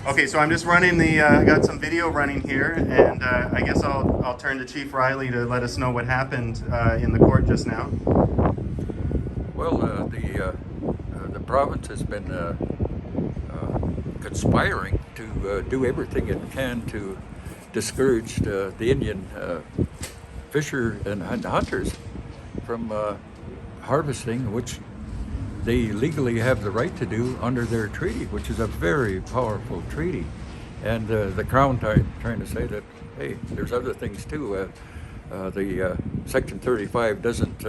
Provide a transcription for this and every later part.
Okay, so I'm just running I got some video running here, and I guess I'll turn to Chief Riley to let us know what happened in the court just now. Well, the province has been conspiring to do everything it can to discourage the Indian fisher and hunters from harvesting, which they legally have the right to do under their treaty, which is a very powerful treaty. And the Crown trying to say that, hey, there's other things too. The Section 35 doesn't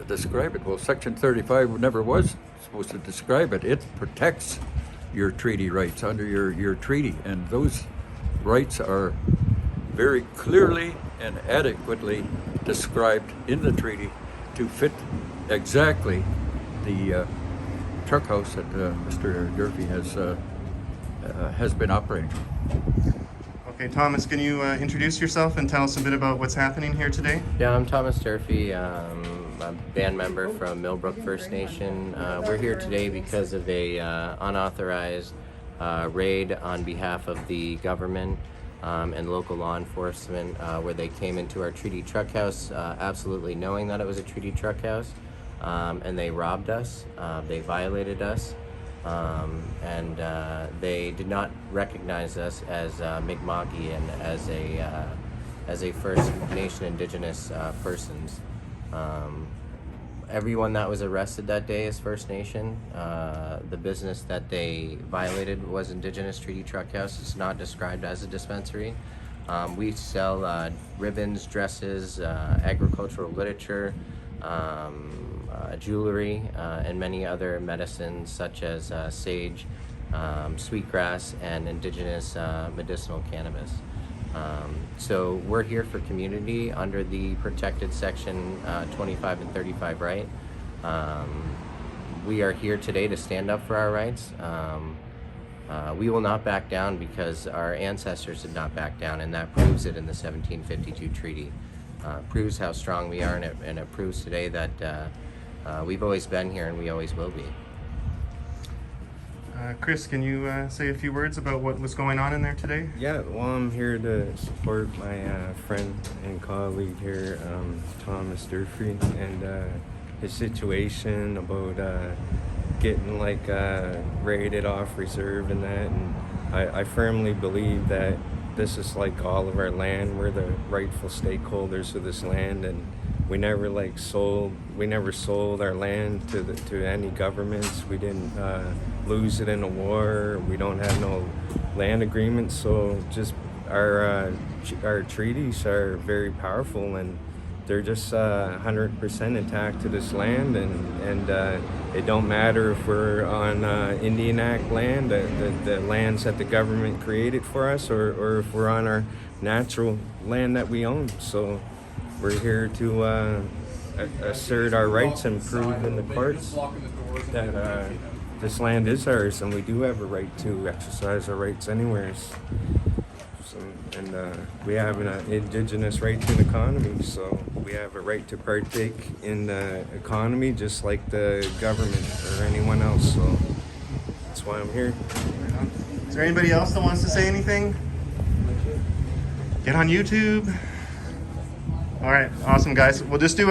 describe it. Well, Section 35 never was supposed to describe it. It protects your treaty rights under your treaty, and those rights are very clearly and adequately described in the treaty to fit exactly the truck house that Mr. Durfee has been operating. Okay, Thomas, can you introduce yourself and tell us a bit about what's happening here today? Yeah, I'm Thomas Durfee. I'm a band member from Millbrook First Nation. We're here today because of a unauthorized raid on behalf of the government and local law enforcement, where they came into our treaty truck house, absolutely knowing that it was a treaty truck house, and they robbed us. They violated us, and they did not recognize us as Mi'kma'ki and as a First Nation Indigenous persons. Everyone that was arrested that day is First Nation. The business that they violated was Indigenous Treaty Truck House. It's not described as a dispensary. We sell ribbons, dresses, agricultural literature, jewelry, and many other medicines such as sage, sweetgrass, and Indigenous medicinal cannabis. So we're here for community under the protected Section 25 and 35 right. We are here today to stand up for our rights. We will not back down because our ancestors did not back down, and that proves it in the 1752 treaty. Proves how strong we are, and it proves today that we've always been here and we always will be. Chris, can you say a few words about what was going on in there today? Yeah, well, I'm here to support my friend and colleague here, Thomas Durfee, and his situation about getting raided off reserve and that. And I firmly believe that this is like all of our land. We're the rightful stakeholders of this land, and we never sold our land to any governments. We didn't lose it in a war. We don't have no land agreements. So just our treaties are very powerful, and they're just 100% intact to this land. And it don't matter if we're on Indian Act land, the lands that the government created for us, or if we're on our natural land that we own. So we're here to assert our rights and prove in the courts that this land is ours, and we do have a right to exercise our rights anywhere. So, and we have an Indigenous right to an economy, so we have a right to partake in the economy just like the government or anyone else. So that's why I'm here. Is there anybody else that wants to say anything? Get on YouTube. All right, awesome guys. We'll just do a